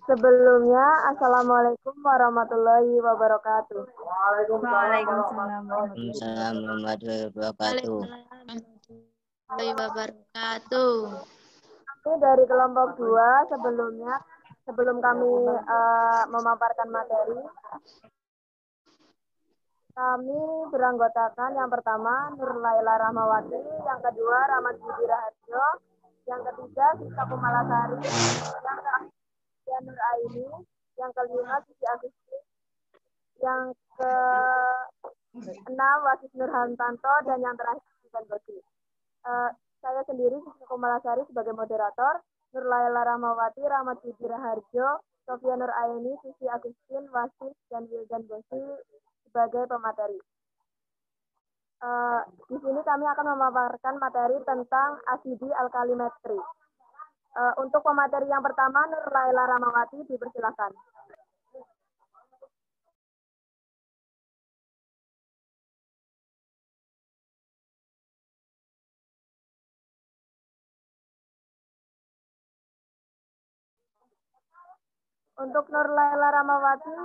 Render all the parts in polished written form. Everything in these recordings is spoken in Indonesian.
Sebelumnya, Assalamualaikum warahmatullahi wabarakatuh. Waalaikumsalam warahmatullahi wabarakatuh. warahmatullahi wabarakatuh. Kami dari kelompok 2, sebelum kami memaparkan materi, kami beranggotakan yang pertama Nur Laila Rahmawati, yang kedua Rahmat Budi Raharjo, yang ketiga Sita Kumalasari, yang keempat Nur Aini, yang kelima Siti Agustin, yang keenam Wasis Nur Hantanto, dan yang terakhir Susan Bodi. Saya sendiri Siti Kumalasari sebagai moderator, Nur Laila Rahmawati, Rahmat Budi Raharjo, Sofia Nur Aini, Siti Agustin, Wasis, dan Wildan Bosi sebagai pemateri. Di sini kami akan memaparkan materi tentang asidi alkalimetri. Untuk pemateri yang pertama, Nur Laila Rahmawati, dipersilakan. Untuk Nur Laila Rahmawati,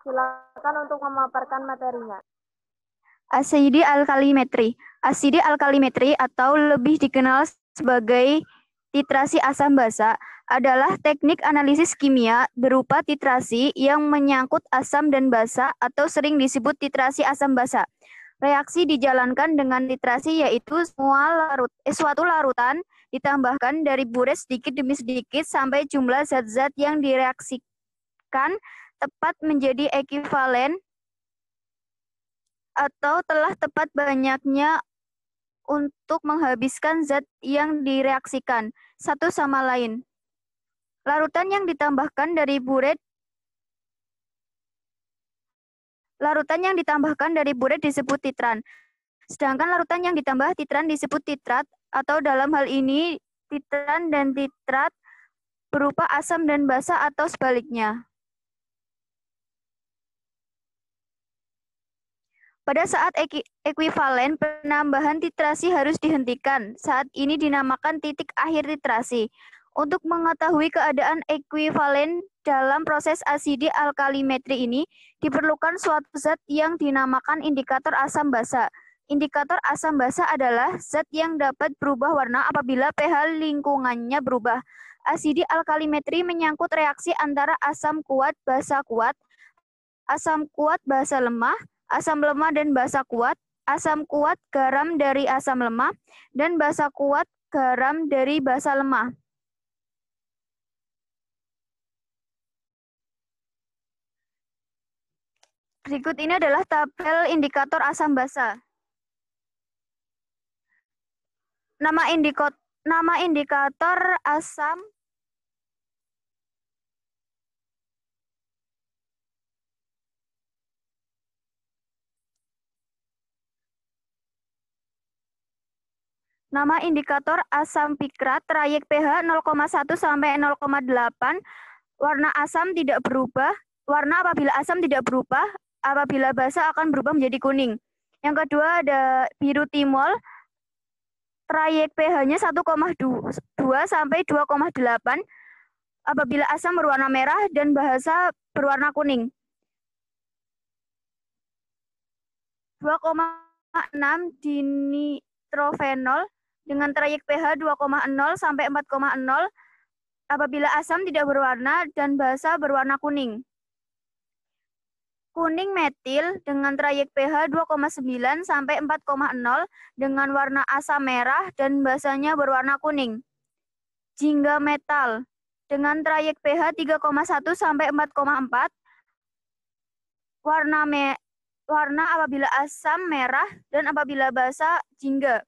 silakan untuk memaparkan materinya. Asidi alkalimetri. Asidi alkalimetri atau lebih dikenal sebagai titrasi asam basa adalah teknik analisis kimia berupa titrasi yang menyangkut asam dan basa atau sering disebut titrasi asam basa. Reaksi dijalankan dengan titrasi yaitu suatu larutan ditambahkan dari buret sedikit demi sedikit sampai jumlah zat-zat yang direaksikan tepat menjadi ekuivalen atau telah tepat banyaknya untuk menghabiskan zat yang direaksikan satu sama lain. Larutan yang ditambahkan dari buret disebut titran. Sedangkan larutan yang ditambah titran disebut titrat, atau dalam hal ini titran dan titrat berupa asam dan basa atau sebaliknya. Pada saat ekuivalen, penambahan titrasi harus dihentikan. Saat ini dinamakan titik akhir titrasi. Untuk mengetahui keadaan ekuivalen dalam proses asidi alkalimetri ini, diperlukan suatu zat yang dinamakan indikator asam basa. Indikator asam basa adalah zat yang dapat berubah warna apabila pH lingkungannya berubah. Asidi alkalimetri menyangkut reaksi antara asam kuat basa kuat, asam kuat basa lemah, asam lemah dan basa kuat, asam kuat garam dari asam lemah, dan basa kuat garam dari basa lemah. Berikut ini adalah tabel indikator asam basa. Nama indikator asam Nama indikator asam pikrat, trayek pH 0,1 sampai 0,8, warna asam tidak berubah, warna apabila asam tidak berubah, apabila basa akan berubah menjadi kuning. Yang kedua ada biru timol, trayek pH-nya 1,2 sampai 2,8, apabila asam berwarna merah dan basa berwarna kuning. 2,6 dinitrofenol dengan trayek pH 2,0 sampai 4,0 apabila asam tidak berwarna dan basa berwarna kuning. Kuning metil dengan trayek pH 2,9 sampai 4,0 dengan warna asam merah dan basanya berwarna kuning. Jingga metal dengan trayek pH 3,1 sampai 4,4 warna apabila asam merah dan apabila basa jingga.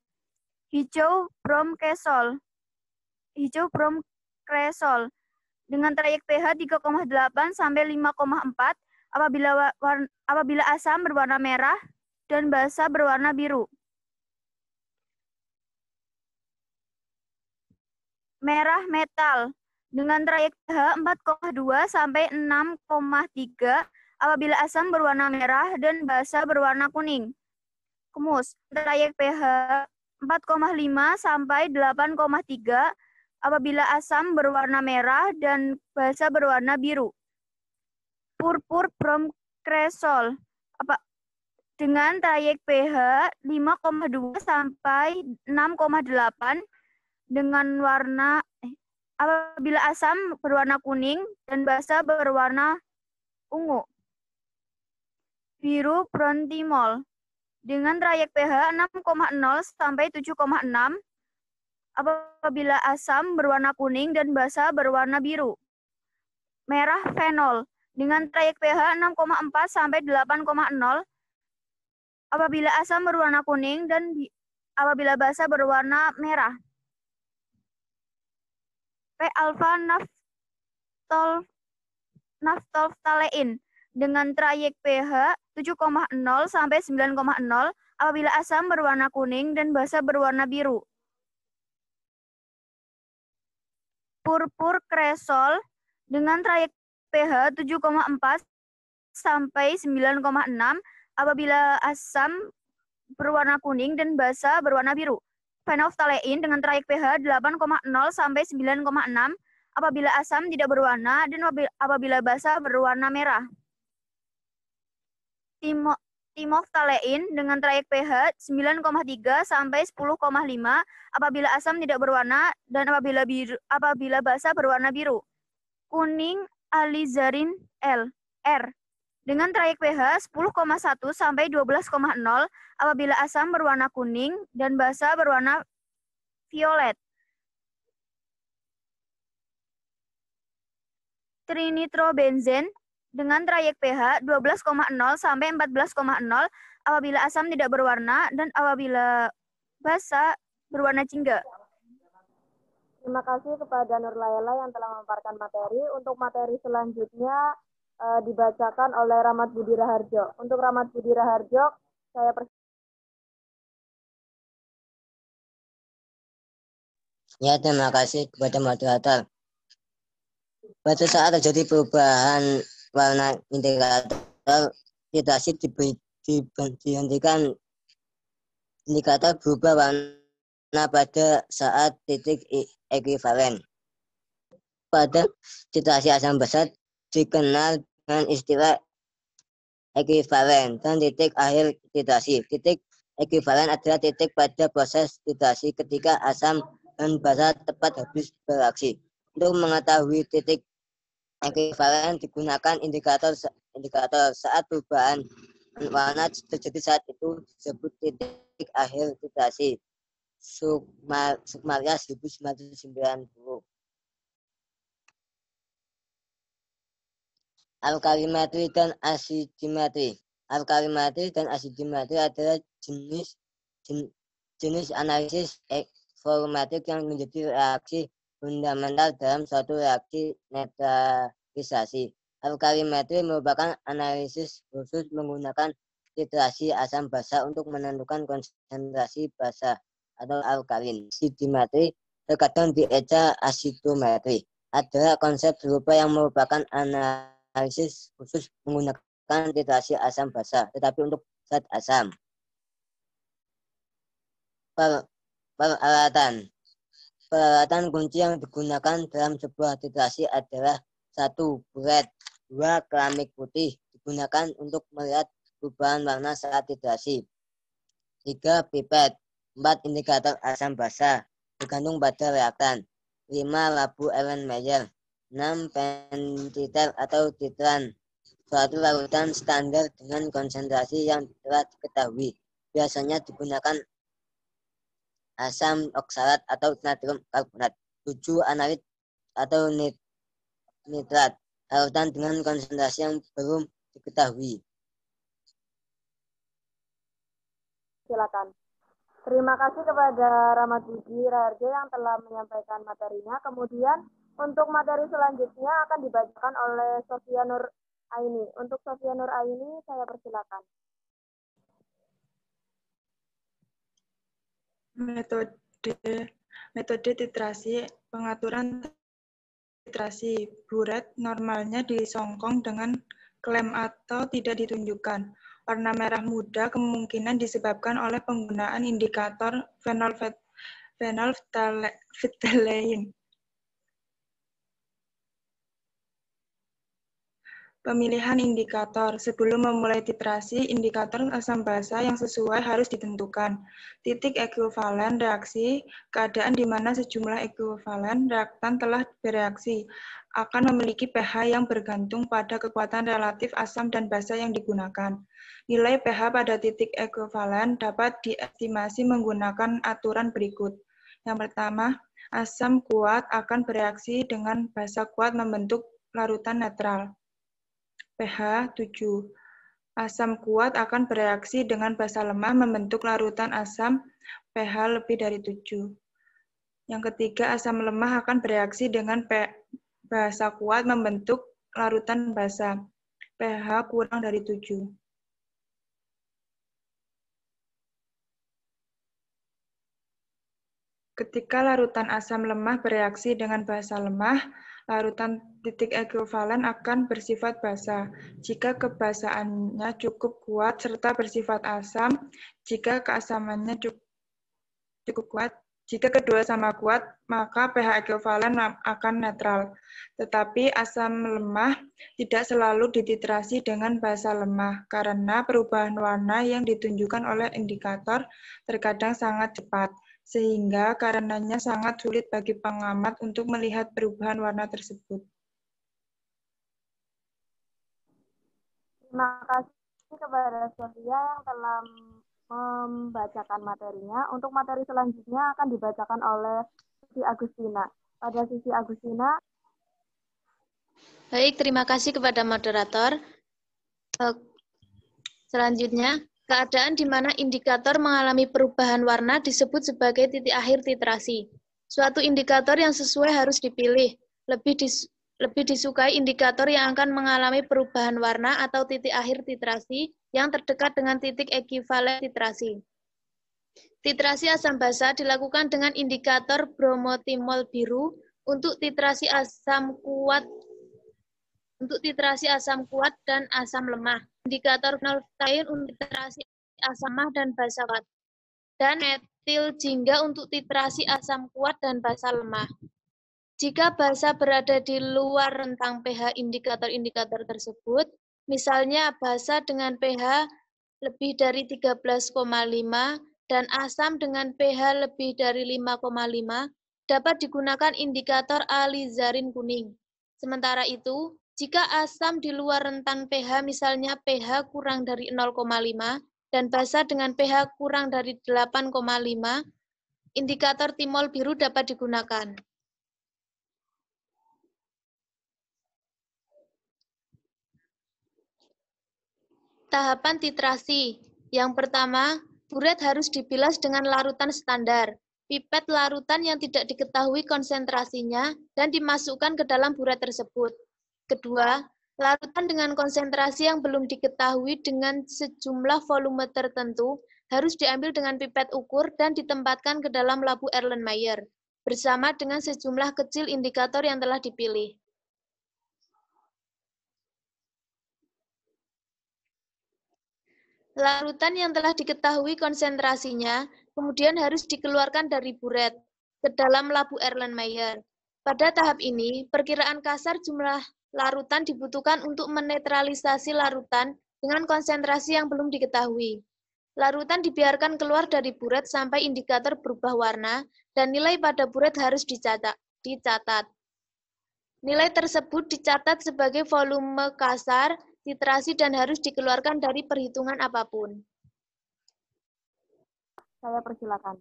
Hijau brom kresol dengan trayek pH 3,8 sampai 5,4 apabila asam berwarna merah dan basa berwarna biru. Merah metal dengan trayek pH 4,2 sampai 6,3 apabila asam berwarna merah dan basa berwarna kuning. Kemus, trayek pH 4,5 sampai 8,3 apabila asam berwarna merah dan basa berwarna biru. Purpur brom kresol dengan trayek pH 5,2 sampai 6,8 dengan warna apabila asam berwarna kuning dan basa berwarna ungu. Biru brontimol dengan trayek pH 6,0 sampai 7,6 apabila asam berwarna kuning dan basa berwarna biru. Merah fenol dengan trayek pH 6,4 sampai 8,0 apabila asam berwarna kuning dan apabila basa berwarna merah. P-alfa naftalein dengan trayek pH 7,0 sampai 9,0 apabila asam berwarna kuning dan basa berwarna biru. Purpur kresol dengan trayek pH 7,4 sampai 9,6 apabila asam berwarna kuning dan basa berwarna biru. Phenylephtalein dengan trayek pH 8,0 sampai 9,6 apabila asam tidak berwarna dan apabila basa berwarna merah. Timoftalein dengan trayek pH 9,3 sampai 10,5 apabila asam tidak berwarna dan apabila basa berwarna biru. Kuning alizarin R dengan trayek pH 10,1 sampai 12,0 apabila asam berwarna kuning dan basa berwarna violet. Trinitrobenzen dengan trayek pH 12,0 sampai 14,0 apabila asam tidak berwarna dan apabila basa berwarna jingga. Terima kasih kepada Nur Laila yang telah memaparkan materi. Untuk materi selanjutnya dibacakan oleh Rahmat Budi Raharjo. Untuk Rahmat Budi Raharjo, saya Ya, terima kasih kepada moderator. Pada saat terjadi perubahan warna indikator titrasi dihentikan indikator berubah warna pada saat titik ekuivalen. Pada titrasi asam basa dikenal dengan istilah ekuivalen dan titik akhir titrasi. Titik ekuivalen adalah titik pada proses titrasi ketika asam dan basa tepat habis bereaksi. Untuk mengetahui titik ekuivalen digunakan indikator saat perubahan warna terjadi saat itu disebut titik akhir titrasi. Sukmaria 1990. Alkalimetri dan asidimetri. Alkalimetri dan asidimetri adalah jenis analisis volumetrik yang menjadi reaksi fundamental dalam suatu reaksi neutralisasi. Alkalimetri merupakan analisis khusus menggunakan titrasi asam basa untuk menentukan konsentrasi basa atau alkalin. Asidimetri terkadang dieca asidometri. Adalah konsep serupa yang merupakan analisis khusus menggunakan titrasi asam basa, tetapi untuk zat asam. Peralatan kunci yang digunakan dalam sebuah titrasi adalah 1. Buret, 2. Keramik putih digunakan untuk melihat perubahan warna saat titrasi. 3. Pipet, 4. Indikator asam basa tergantung pada reaktan. 5. Labu Erlenmeyer. 6. Pentiter atau titran, suatu larutan standar dengan konsentrasi yang telah diketahui. Biasanya digunakan asam oksalat atau natrium karbonat. 7. Analit atau nitrat, larutan dengan konsentrasi yang belum diketahui. silakan. Terima kasih kepada Rahmat Budi Raharjo yang telah menyampaikan materinya. Kemudian untuk materi selanjutnya akan dibacakan oleh Sofia Nur Aini. Untuk Sofia Nur Aini, saya persilakan. Metode titrasi, pengaturan titrasi. Buret normalnya disongkong dengan klem atau tidak ditunjukkan. Warna merah muda kemungkinan disebabkan oleh penggunaan indikator phenolphthalein. Pemilihan indikator. Sebelum memulai titrasi, indikator asam basa yang sesuai harus ditentukan. Titik ekuivalen reaksi, keadaan di mana sejumlah ekuivalen reaktan telah bereaksi, akan memiliki pH yang bergantung pada kekuatan relatif asam dan basa yang digunakan. Nilai pH pada titik ekuivalen dapat diestimasi menggunakan aturan berikut. Yang pertama, asam kuat akan bereaksi dengan basa kuat membentuk larutan netral. pH 7. Asam kuat akan bereaksi dengan basa lemah membentuk larutan asam pH lebih dari 7. Yang ketiga, asam lemah akan bereaksi dengan basa kuat membentuk larutan basa pH kurang dari 7. Ketika larutan asam lemah bereaksi dengan basa lemah, larutan titik ekuivalen akan bersifat basa. Jika kebasaannya cukup kuat serta bersifat asam, jika keasamannya cukup kuat, jika kedua sama kuat, maka pH ekuivalen akan netral. Tetapi asam lemah tidak selalu dititrasi dengan basa lemah, karena perubahan warna yang ditunjukkan oleh indikator terkadang sangat cepat, sehingga karenanya sangat sulit bagi pengamat untuk melihat perubahan warna tersebut. Terima kasih kepada Sofia yang telah membacakan materinya. Untuk materi selanjutnya akan dibacakan oleh Susi Agustina. Pada Susi Agustina. Baik, terima kasih kepada moderator. Selanjutnya, keadaan di mana indikator mengalami perubahan warna disebut sebagai titik akhir titrasi. Suatu indikator yang sesuai harus dipilih. Lebih disukai indikator yang akan mengalami perubahan warna atau titik akhir titrasi yang terdekat dengan titik ekuivalen titrasi. Titrasi asam basa dilakukan dengan indikator bromotimol biru untuk titrasi asam kuat dan asam lemah. Indikator phenolphthalein untuk titrasi asam lemah dan basa kuat, dan metil jingga untuk titrasi asam kuat dan basa lemah. Jika basa berada di luar rentang pH indikator-indikator tersebut, misalnya basa dengan pH lebih dari 13,5 dan asam dengan pH lebih dari 5,5, dapat digunakan indikator alizarin kuning. Sementara itu, jika asam di luar rentang pH misalnya pH kurang dari 0,5 dan basa dengan pH kurang dari 8,5, indikator timol biru dapat digunakan. Tahapan titrasi. Yang pertama, buret harus dibilas dengan larutan standar. Pipet larutan yang tidak diketahui konsentrasinya dan dimasukkan ke dalam buret tersebut. Kedua, larutan dengan konsentrasi yang belum diketahui dengan sejumlah volume tertentu harus diambil dengan pipet ukur dan ditempatkan ke dalam labu Erlenmeyer bersama dengan sejumlah kecil indikator yang telah dipilih. Larutan yang telah diketahui konsentrasinya kemudian harus dikeluarkan dari buret ke dalam labu Erlenmeyer. Pada tahap ini, perkiraan kasar jumlah larutan dibutuhkan untuk menetralisasi larutan dengan konsentrasi yang belum diketahui. Larutan dibiarkan keluar dari buret sampai indikator berubah warna dan nilai pada buret harus dicatat. Nilai tersebut dicatat sebagai volume kasar titrasi dan harus dikeluarkan dari perhitungan apapun. Saya persilakan.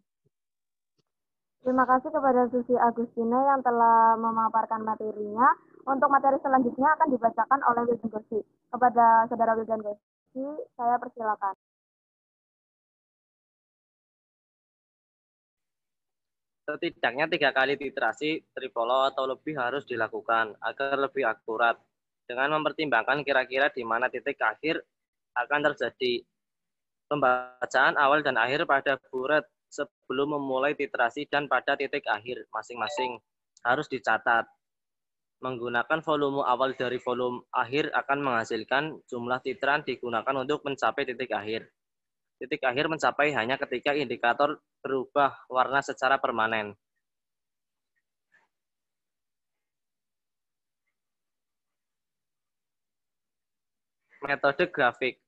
Terima kasih kepada Susi Agustina yang telah memaparkan materinya. Untuk materi selanjutnya akan dibacakan oleh Wildan Gosi. Kepada Saudara Wildan Gosi, saya persilakan. Setidaknya 3 kali titrasi tripolo atau lebih harus dilakukan agar lebih akurat, dengan mempertimbangkan kira-kira di mana titik akhir akan terjadi. Pembacaan awal dan akhir pada buret sebelum memulai titrasi dan pada titik akhir masing-masing harus dicatat. Menggunakan volume awal dari volume akhir akan menghasilkan jumlah titran digunakan untuk mencapai titik akhir. Titik akhir mencapai hanya ketika indikator berubah warna secara permanen. Metode grafik.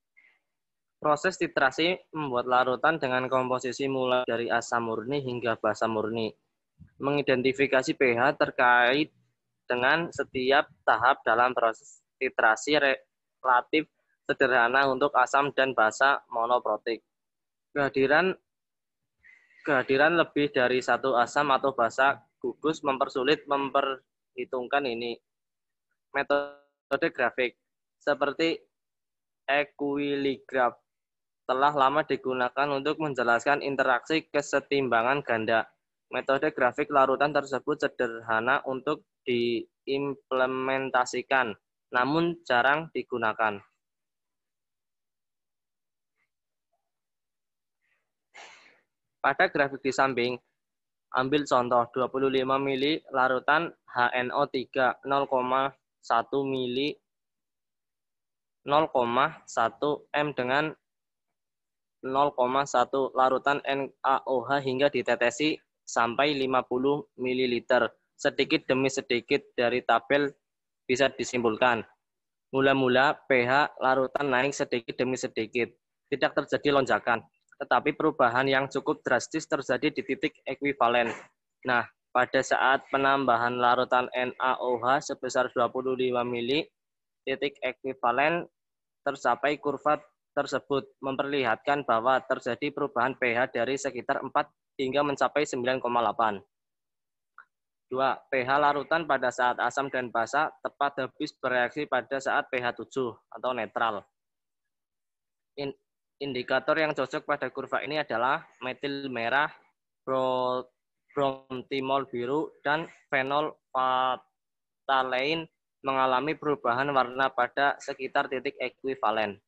Proses titrasi membuat larutan dengan komposisi mulai dari asam murni hingga basa murni. Mengidentifikasi pH terkait dengan setiap tahap dalam proses titrasi relatif sederhana untuk asam dan basa monoprotik. Kehadiran lebih dari satu asam atau basa gugus mempersulit memperhitungkan ini. Metode grafik seperti equiligraph telah lama digunakan untuk menjelaskan interaksi kesetimbangan ganda. Metode grafik larutan tersebut sederhana untuk diimplementasikan, namun jarang digunakan. Pada grafik di samping, ambil contoh 25 mili larutan HNO3 0,1 mili 0,1 M dengan 0,1 larutan NaOH hingga ditetesi sampai 50 ml. Sedikit demi sedikit dari tabel bisa disimpulkan. Mula-mula pH larutan naik sedikit demi sedikit. Tidak terjadi lonjakan, tetapi perubahan yang cukup drastis terjadi di titik ekuivalen. Nah, pada saat penambahan larutan NaOH sebesar 25 mili, titik ekuivalen tercapai. Kurva tersebut memperlihatkan bahwa terjadi perubahan pH dari sekitar 4 hingga mencapai 9,8. 2. pH larutan pada saat asam dan basa tepat habis bereaksi pada saat pH 7 atau netral. Indikator yang cocok pada kurva ini adalah metil merah, bromtimol biru, dan fenol phtalein mengalami perubahan warna pada sekitar titik ekuivalen.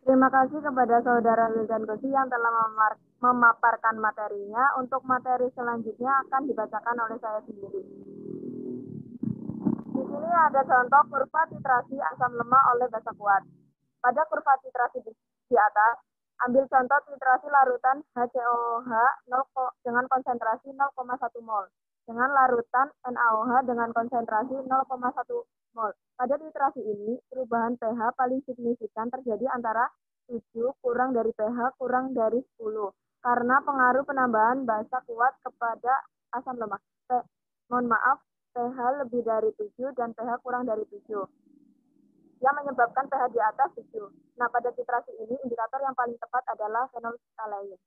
Terima kasih kepada Saudara Wildan Gosi yang telah memaparkan materinya. Untuk materi selanjutnya akan dibacakan oleh saya sendiri. Di sini ada contoh kurva titrasi asam lemah oleh basa kuat. Pada kurva titrasi di atas, ambil contoh titrasi larutan HCOH dengan konsentrasi 0,1 mol, dengan larutan NaOH dengan konsentrasi 0,1 mol. Pada titrasi ini, perubahan pH paling signifikan terjadi antara 7 kurang dari pH kurang dari 10, karena pengaruh penambahan basa kuat kepada asam lemah. pH lebih dari 7 dan pH kurang dari 7, yang menyebabkan pH di atas 7. Nah, pada titrasi ini, indikator yang paling tepat adalah fenol phtalein.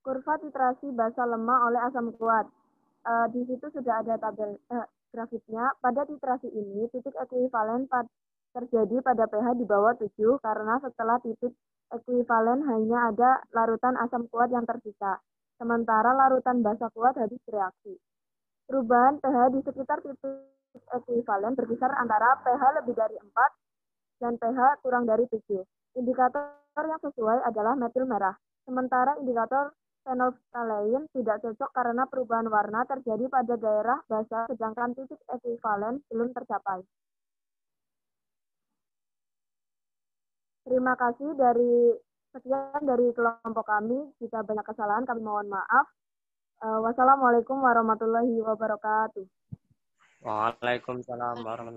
Kurva titrasi basa lemah oleh asam kuat. Di situ sudah ada tabel grafiknya. Pada titrasi ini, titik ekuivalen terjadi pada pH di bawah 7 karena setelah titik ekuivalen hanya ada larutan asam kuat yang tersisa. Sementara larutan basa kuat habis bereaksi. Perubahan pH di sekitar titik ekuivalen berkisar antara pH lebih dari 4 dan pH kurang dari 7. Indikator yang sesuai adalah metil merah. Sementara indikator fenol phtalein tidak cocok karena perubahan warna terjadi pada daerah basa sedangkan titik ekuivalen belum tercapai. Terima kasih sekian dari kelompok kami. Jika banyak kesalahan kami mohon maaf. Wassalamualaikum warahmatullahi wabarakatuh. Waalaikumsalam warahmatullahi wabarakatuh.